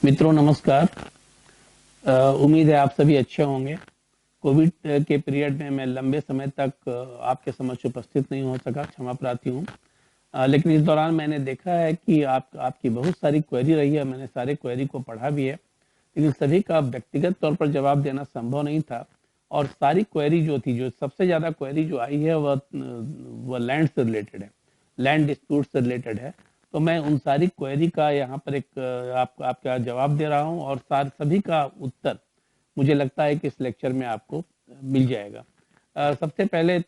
मित्रों नमस्कार। उम्मीद है आप सभी अच्छे होंगे। कोविड के पीरियड में मैं लंबे समय तक आपके समक्ष उपस्थित नहीं हो सका, क्षमा प्रार्थी हूँ। लेकिन इस दौरान मैंने देखा है कि आपकी बहुत सारी क्वेरी रही है। मैंने सारे क्वेरी को पढ़ा भी है, लेकिन सभी का व्यक्तिगत तौर पर जवाब देना संभव नहीं था। और सारी क्वेरी जो सबसे ज़्यादा क्वेरी जो आई है वह लैंड से रिलेटेड है, लैंड डिस्प्यूट से रिलेटेड है। तो मैं उन सारी क्वेरी का यहाँ पर एक आपका जवाब दे रहा हूँ और सभी का उत्तर मुझे लगता है कि इस लेक्चर में आपको मिल जाएगा। सबसे पहले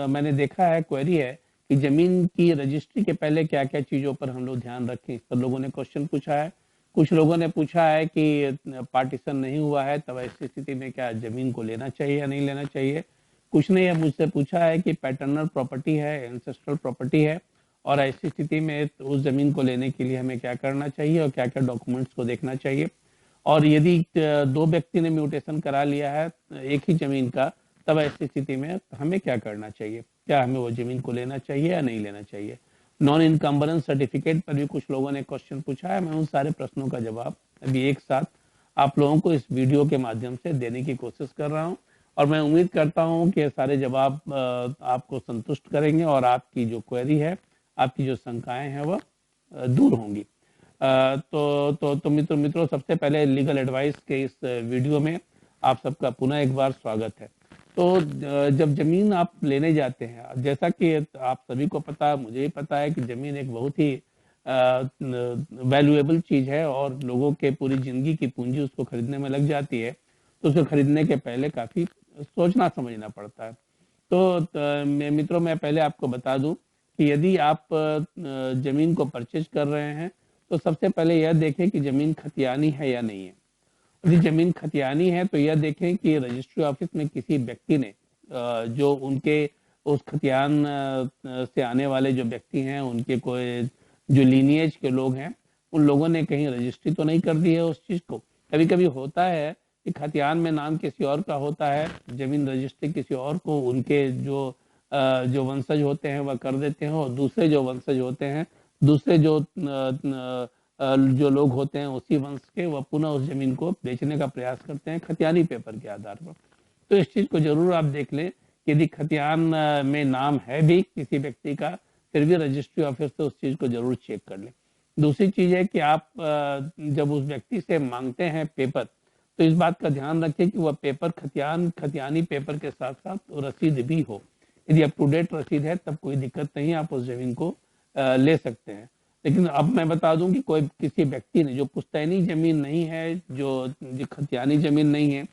मैंने देखा है क्वेरी है कि जमीन की रजिस्ट्री के पहले क्या क्या चीज़ों पर हम लोग ध्यान रखें। इस पर लोगों ने क्वेश्चन पूछा है। कुछ लोगों ने पूछा है कि पार्टीशन नहीं हुआ है, तब ऐसी स्थिति में क्या जमीन को लेना चाहिए या नहीं लेना चाहिए। कुछ ने यह मुझसे पूछा है कि पैटर्नल प्रॉपर्टी है, एंसेस्ट्रल प्रॉपर्टी है, और ऐसी स्थिति में उस जमीन को लेने के लिए हमें क्या करना चाहिए और क्या क्या डॉक्यूमेंट्स को देखना चाहिए। और यदि दो व्यक्ति ने म्यूटेशन करा लिया है एक ही जमीन का, तब ऐसी स्थिति में हमें क्या करना चाहिए, क्या हमें वो जमीन को लेना चाहिए या नहीं लेना चाहिए। नॉन इनकम्बरेंस सर्टिफिकेट पर भी कुछ लोगों ने क्वेश्चन पूछा है। मैं उन सारे प्रश्नों का जवाब अभी एक साथ आप लोगों को इस वीडियो के माध्यम से देने की कोशिश कर रहा हूं, और मैं उम्मीद करता हूं कि सारे जवाब आपको संतुष्ट करेंगे और आपकी जो क्वेरी है, आपकी जो शंकाएं हैं वह दूर होंगी। तो मित्रों सबसे पहले लीगल एडवाइस के इस वीडियो में आप सबका पुनः एक बार स्वागत है। तो जब जमीन आप लेने जाते हैं, जैसा कि आप सभी को पता है, मुझे ही पता है कि जमीन एक बहुत ही वैल्यूएबल चीज है और लोगों के पूरी जिंदगी की पूंजी उसको खरीदने में लग जाती है। तो उसको खरीदने के पहले काफी सोचना समझना पड़ता है। तो मित्रों मैं पहले आपको बता दूं कि यदि आप जमीन को परचेज कर रहे हैं तो सबसे पहले यह देखें कि जमीन खतियानी है या नहीं है। यदि जमीन खतियानी है तो यह देखें कि रजिस्ट्री ऑफिस में किसी व्यक्ति ने जो उनके उस खतियान से आने वाले जो व्यक्ति हैं, उनके कोई जो लीनिएज के लोग हैं, उन लोगों ने कहीं रजिस्ट्री तो नहीं कर दी है उस चीज को। कभी कभी होता है कि खतियान में नाम किसी और का होता है, जमीन रजिस्ट्री किसी और को उनके जो वंशज होते हैं वह कर देते हैं, और दूसरे जो वंशज होते हैं, दूसरे जो लोग होते हैं उसी वंश के, वह पुनः उस जमीन को बेचने का प्रयास करते हैं खतियानी पेपर के आधार पर। तो इस चीज को जरूर आप देख लें कि यदि खतियान में नाम है भी किसी व्यक्ति का, फिर भी रजिस्ट्री ऑफिस से उस चीज को जरूर चेक कर लें। दूसरी चीज है कि आप जब उस व्यक्ति से मांगते हैं पेपर, तो इस बात का ध्यान रखें कि वह पेपर खतियानी पेपर के साथ साथ रसीद भी हो। यदि अप टू डेट रसीद है तब कोई दिक्कत नहीं, आप उस जमीन को ले सकते हैं। लेकिन अब मैं बता दूं कि कोई किसी व्यक्ति ने, जो पुश्तैनी जमीन नहीं है, जो खतियानी जमीन नहीं है,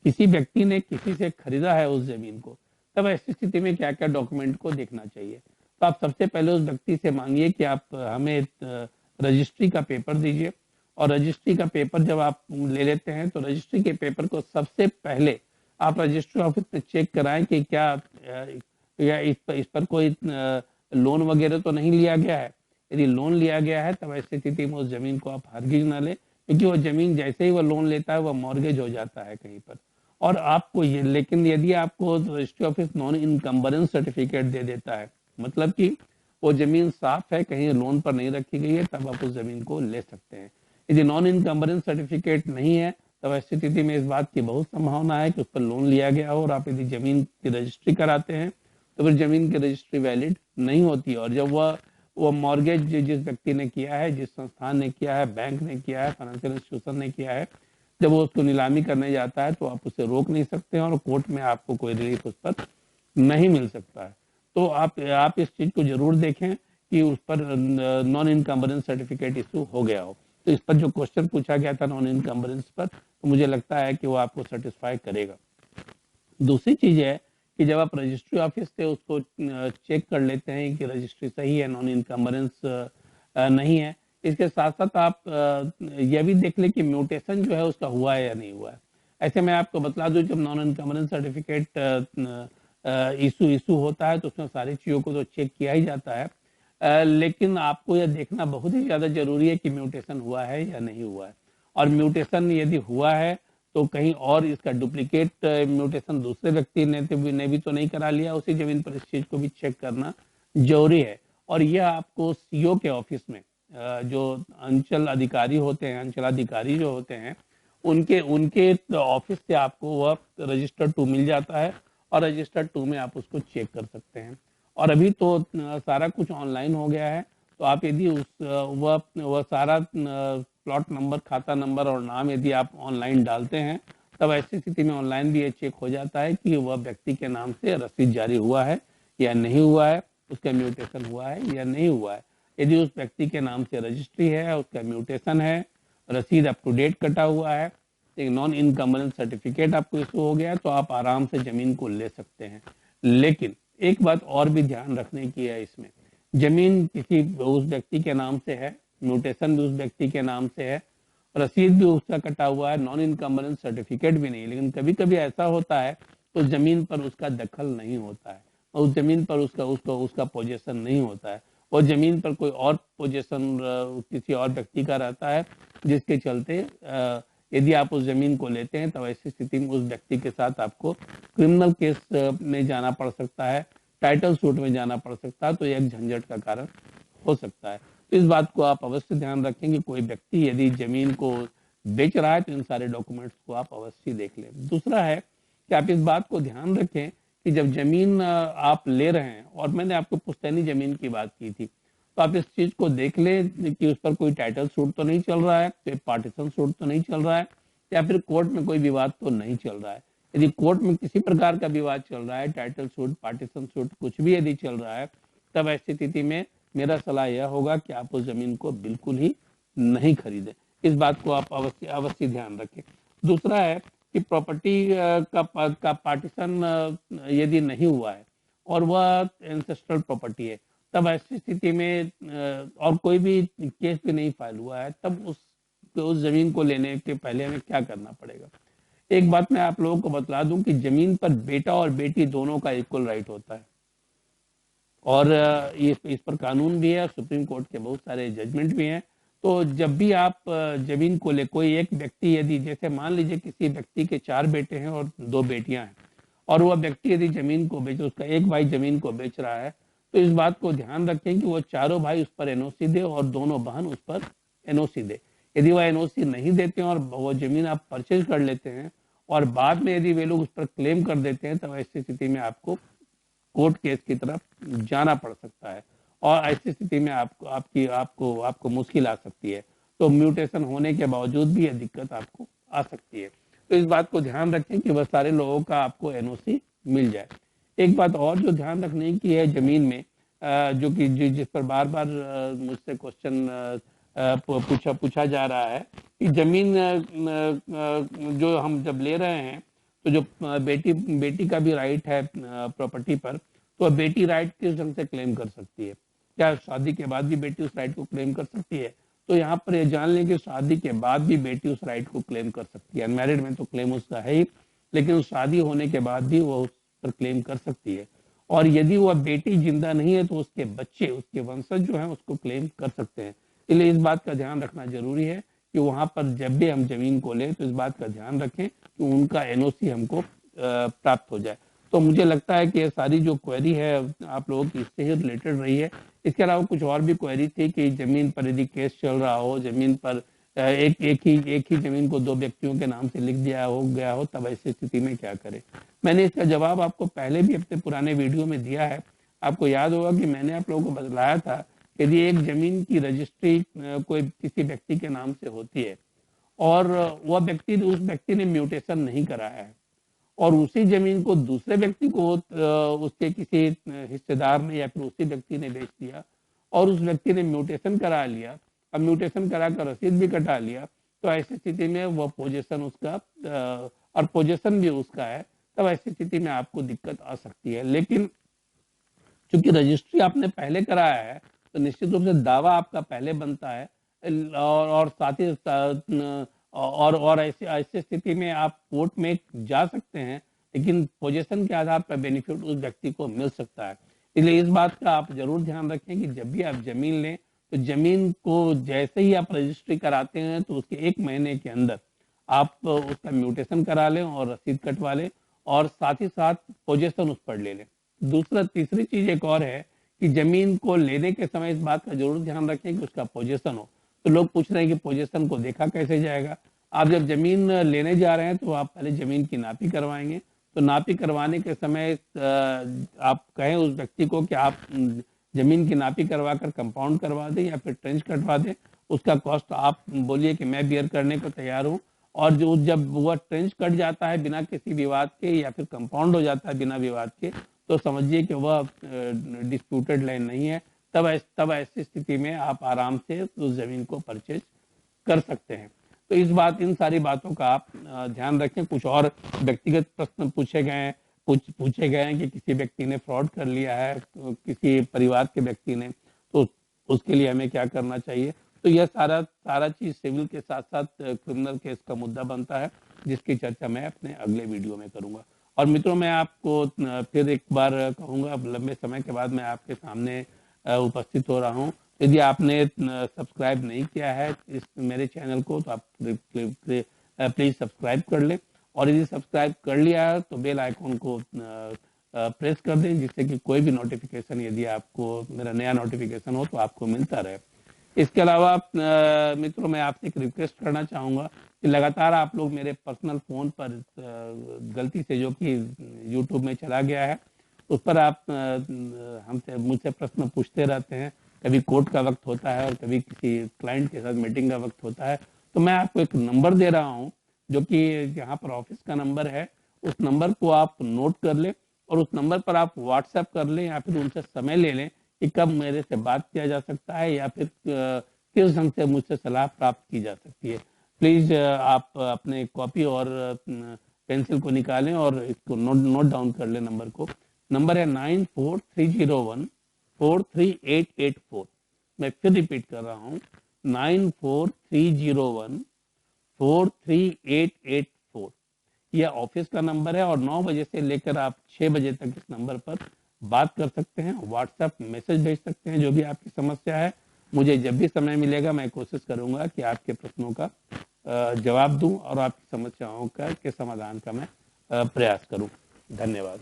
किसी व्यक्ति ने किसी से खरीदा है उस जमीन को, तब ऐसी स्थिति में क्या क्या डॉक्यूमेंट को देखना चाहिए। तो आप सबसे पहले उस व्यक्ति से मांगिए कि आप हमें रजिस्ट्री का पेपर दीजिए। और रजिस्ट्री का पेपर जब आप ले लेते हैं तो रजिस्ट्री के पेपर को सबसे पहले आप रजिस्ट्री ऑफिस में चेक कराएं कि क्या या इस पर कोई लोन वगैरह तो नहीं लिया गया है। यदि लोन लिया गया है तब ऐसी स्थिति में उस जमीन को आप हरगिज ना लें, क्योंकि वो जमीन जैसे ही वो लोन लेता है वह मॉर्गेज हो जाता है कहीं पर। और आपको ये, लेकिन यदि आपको registry office non encumbrance certificate दे देता है, मतलब कि वो जमीन साफ है, कहीं लोन पर नहीं रखी गई है, तब आप उस जमीन को ले सकते हैं। यदि नॉन इनकम्बरेंस सर्टिफिकेट नहीं है तब ऐसी स्थिति में इस बात की बहुत संभावना है कि उस पर लोन लिया गया हो, और आप यदि जमीन की रजिस्ट्री कराते हैं तो फिर जमीन की रजिस्ट्री वैलिड नहीं होती। और जब वो मॉर्गेज जिस व्यक्ति ने किया है, जिस संस्थान ने किया है, बैंक ने किया है, फाइनेंशियल इंस्टीट्यूशन ने किया है, जब वो उसको नीलामी करने जाता है तो आप उसे रोक नहीं सकते हैं और कोर्ट में आपको कोई रिलीफ उस पर नहीं मिल सकता है। तो आप इस चीज को जरूर देखें कि उस पर नॉन इनकम्बरेंस सर्टिफिकेट इशू हो गया हो। तो इस पर जो क्वेश्चन पूछा गया था नॉन इनकम्बरेंस पर, तो मुझे लगता है कि वो आपको सेटिस्फाई करेगा। दूसरी चीज है कि जब आप रजिस्ट्री ऑफिस से उसको चेक कर लेते हैं कि रजिस्ट्री सही है, नॉन इनकम्बरेंस नहीं है, इसके साथ साथ आप यह भी देख लें कि म्यूटेशन जो है उसका हुआ है या नहीं हुआ है। ऐसे मैं आपको बतला दूं, जब नॉन इनकम्बरेंस सर्टिफिकेट इशू होता है तो उसमें सारी चीज़ों को तो चेक किया ही जाता है, लेकिन आपको यह देखना बहुत ही ज़्यादा जरूरी है कि म्यूटेशन हुआ है या नहीं हुआ है। और म्यूटेशन यदि हुआ है तो कहीं और इसका डुप्लीकेट म्यूटेशन दूसरे व्यक्ति ने भी तो नहीं करा लिया उसी जमीन पर, इस चीज को भी चेक करना जरूरी है। और यह आपको सीओ के ऑफिस में जो अंचल अधिकारी होते हैं, अंचलाधिकारी जो होते हैं, उनके उनके ऑफिस से आपको वह रजिस्टर 2 मिल जाता है और रजिस्टर 2 में आप उसको चेक कर सकते हैं। और अभी तो सारा कुछ ऑनलाइन हो गया है, तो आप यदि उस वह सारा प्लॉट नंबर, खाता नंबर और नाम यदि आप ऑनलाइन डालते हैं, तब ऐसी स्थिति में ऑनलाइन भी ये चेक हो जाता है कि वह व्यक्ति के नाम से रसीद जारी हुआ है या नहीं हुआ है, उसका म्यूटेशन हुआ है या नहीं हुआ है। यदि उस व्यक्ति के नाम से रजिस्ट्री है, उसका म्यूटेशन है, रसीद अप टू डेट कटा हुआ है, एक नॉन इनकम्बलेंस सर्टिफिकेट आपको इशू हो गया, तो आप आराम से जमीन को ले सकते हैं। लेकिन एक बात और भी ध्यान रखने की है, इसमें जमीन किसी उस व्यक्ति के नाम से है, म्यूटेशन भी उस व्यक्ति के नाम से है, रसीद भी उसका कटा हुआ है, नॉन इनकम्बलेंस सर्टिफिकेट भी नहीं, लेकिन कभी कभी ऐसा होता है तो जमीन पर उसका दखल नहीं होता है, उस जमीन पर उसका उसका उसका पोजीशन नहीं होता है, और जमीन पर कोई और पोजीशन किसी और व्यक्ति का रहता है, जिसके चलते यदि आप उस जमीन को लेते हैं तो ऐसी स्थिति में उस व्यक्ति के साथ आपको क्रिमिनल केस में जाना पड़ सकता है, टाइटल सूट में जाना पड़ सकता है, तो एक झंझट का कारण हो सकता है। तो इस बात को आप अवश्य ध्यान रखें कि कोई व्यक्ति यदि जमीन को बेच रहा है तो इन सारे डॉक्यूमेंट्स को आप अवश्य देख लें। दूसरा है कि आप इस बात को ध्यान रखें कि जब जमीन आप ले रहे हैं, और मैंने आपको पुश्तैनी जमीन की बात की थी, तो आप इस चीज को देख लें कि उस पर कोई टाइटल सूट तो नहीं चल रहा है, कोई पार्टीशन सूट तो नहीं चल रहा है, या फिर कोर्ट में कोई विवाद तो नहीं चल रहा है। यदि कोर्ट में किसी प्रकार का विवाद चल रहा है, टाइटल सूट, पार्टीशन सूट कुछ भी यदि चल रहा है, तब ऐसी स्थिति में मेरा सलाह यह होगा कि आप उस जमीन को बिल्कुल ही नहीं खरीदें। इस बात को आप अवश्य अवश्य ध्यान रखें। दूसरा है कि प्रॉपर्टी का पार्टीशन यदि नहीं हुआ है और वह एंसेस्ट्रल प्रॉपर्टी है, तब ऐसी स्थिति में और कोई भी केस भी नहीं फाइल हुआ है, तब उस जमीन को लेने के पहले हमें क्या करना पड़ेगा। एक बात मैं आप लोगों को बतला दूं कि जमीन पर बेटा और बेटी दोनों का इक्वल राइट होता है, और इस पर कानून भी है, सुप्रीम कोर्ट के बहुत सारे जजमेंट भी हैं। तो जब भी आप जमीन को ले, कोई एक व्यक्ति यदि, जैसे मान लीजिए किसी व्यक्ति के 4 बेटे हैं और 2 बेटियां हैं, और वह व्यक्ति यदि जमीन को बेच, उसका एक भाई जमीन को बेच रहा है, तो इस बात को ध्यान रखें कि वो चारों भाई उस पर एनओसी दे और दोनों बहन उस पर एनओसी दे। यदि वह एनओसी नहीं देते हैं और वो जमीन आप परचेज कर लेते हैं, और बाद में यदि वे लोग उस पर क्लेम कर देते हैं, तो ऐसी स्थिति में आपको कोर्ट केस की तरफ जाना पड़ सकता है, और ऐसी स्थिति में आपको आपकी आपको आपको मुश्किल आ सकती है। तो म्यूटेशन होने के बावजूद भी यह दिक्कत आपको आ सकती है। तो इस बात को ध्यान रखें कि वह सारे लोगों का आपको एनओसी मिल जाए। एक बात और जो ध्यान रखने की है जमीन में, जो कि जिस पर बार बार मुझसे क्वेश्चन पूछा जा रहा है कि जमीन जो हम जब ले रहे हैं, तो जो बेटी का भी राइट है प्रॉपर्टी पर, तो बेटी राइट किस ढंग से क्लेम कर सकती है, क्या शादी के बाद भी बेटी उस राइट को क्लेम कर सकती है? तो यहाँ पर ये जान लें कि शादी के बाद भी बेटी उस राइट को क्लेम कर सकती है। अनमैरिड में तो क्लेम उसका है ही, लेकिन शादी होने के बाद भी वो उस पर क्लेम कर सकती है। और यदि वह बेटी जिंदा नहीं है तो उसके बच्चे, उसके वंशज जो है उसको क्लेम कर सकते हैं। इसलिए इस बात का ध्यान रखना जरूरी है कि वहां पर जब भी हम जमीन को लें तो इस बात का ध्यान रखें कि उनका एनओसी हमको प्राप्त हो जाए। तो मुझे लगता है कि ये सारी जो क्वेरी है आप लोगों की इससे ही रिलेटेड रही है। इसके अलावा कुछ और भी क्वेरी थी कि जमीन पर यदि केस चल रहा हो, जमीन पर एक ही जमीन को 2 व्यक्तियों के नाम से लिख दिया हो गया हो, तब ऐसी स्थिति में क्या करें। मैंने इसका जवाब आपको पहले भी अपने पुराने वीडियो में दिया है। आपको याद होगा कि मैंने आप लोगों को बतलाया था, यदि एक जमीन की रजिस्ट्री कोई किसी व्यक्ति के नाम से होती है और वह व्यक्ति, उस व्यक्ति ने म्यूटेशन नहीं कराया है, और उसी जमीन को दूसरे व्यक्ति को उसके किसी हिस्सेदार ने या फिर उसी व्यक्ति ने बेच दिया, और उस व्यक्ति ने म्यूटेशन करा लिया, अब म्यूटेशन कराकर रसीद भी कटा लिया, तो ऐसी स्थिति में वह पोजीशन उसका और पोजीशन भी उसका है, तब ऐसी स्थिति में आपको दिक्कत आ सकती है। लेकिन चूंकि रजिस्ट्री आपने पहले कराया है, तो निश्चित रूप से दावा आपका पहले बनता है, और साथ ही और ऐसी ऐसी स्थिति में आप कोर्ट में जा सकते हैं, लेकिन पोजीशन के आधार पर बेनिफिट उस व्यक्ति को मिल सकता है। इसलिए इस बात का आप जरूर ध्यान रखें कि जब भी आप जमीन लें, तो जमीन को जैसे ही आप रजिस्ट्री कराते हैं, तो उसके 1 महीने के अंदर आप उसका म्यूटेशन करा लें और रसीद कटवा लें, और साथ ही साथ पोजीशन उस पर ले लें। तीसरी चीज एक और है कि जमीन को लेने के समय इस बात का जरूर ध्यान रखें कि उसका पोजीशन हो। तो लोग पूछ रहे हैं कि पोजीशन को देखा कैसे जाएगा। आप जब जमीन लेने जा रहे हैं तो आप पहले जमीन की नापी करवाएंगे। तो नापी करवाने के समय आप कहें उस व्यक्ति को कि आप जमीन की नापी करवा कर कंपाउंड करवा दें या फिर ट्रेंच कटवा दें। उसका कॉस्ट आप बोलिए कि मैं बियर करने को तैयार हूँ। और जो जब वह ट्रेंच कट जाता है बिना किसी विवाद के या फिर कंपाउंड हो जाता है बिना विवाद के, तो समझिए कि वह डिस्प्यूटेड लैंड नहीं है। तब ऐसी स्थिति में आप आराम से उस जमीन को परचेज कर सकते हैं। तो इन सारी बातों का आप ध्यान रखें। कुछ और व्यक्तिगत प्रश्न पूछे गए हैं कि किसी व्यक्ति ने फ्रॉड कर लिया है, किसी परिवार के व्यक्ति ने, तो उसके लिए हमें क्या करना चाहिए। तो यह सारा चीज सिविल के साथ साथ क्रिमिनल केस का मुद्दा बनता है, जिसकी चर्चा मैं अपने अगले वीडियो में करूंगा। और मित्रों, मैं आपको फिर एक बार कहूंगा, लंबे समय के बाद मैं आपके सामने उपस्थित हो रहा हूं। यदि आपने सब्सक्राइब नहीं किया है इस मेरे चैनल को, तो आप प्लीज सब्सक्राइब कर लें। और यदि सब्सक्राइब कर लिया है तो बेल आइकॉन को प्रेस कर दें, जिससे कि कोई भी नोटिफिकेशन, यदि आपको मेरा नया नोटिफिकेशन हो तो आपको मिलता रहे। इसके अलावा मित्रों, मैं आपसे एक रिक्वेस्ट करना चाहूँगा कि लगातार आप लोग मेरे पर्सनल फ़ोन पर गलती से, जो कि यूट्यूब में चला गया है, उस पर आप मुझसे प्रश्न पूछते रहते हैं। कभी कोर्ट का वक्त होता है और कभी किसी क्लाइंट के साथ मीटिंग का वक्त होता है। तो मैं आपको एक नंबर दे रहा हूँ, जो कि यहाँ पर ऑफिस का नंबर है। उस नंबर को आप नोट कर लें और उस नंबर पर आप व्हाट्सएप कर लें या फिर उनसे समय ले लें कि कब मेरे से बात किया जा सकता है या फिर किस ढंग से मुझसे सलाह प्राप्त की जा सकती है। प्लीज आप अपने कॉपी और पेंसिल को निकालें और इसको नोट डाउन कर लें नंबर को। नंबर है 9430143884। मैं फिर रिपीट कर रहा हूँ, 9430143884। यह ऑफिस का नंबर है और 9 बजे से लेकर आप 6 बजे तक इस नंबर पर बात कर सकते हैं। व्हाट्सएप मैसेज भेज सकते हैं, जो भी आपकी समस्या है। मुझे जब भी समय मिलेगा मैं कोशिश करूंगा कि आपके प्रश्नों का जवाब दूं और आपकी समस्याओं के समाधान का मैं प्रयास करूं। धन्यवाद।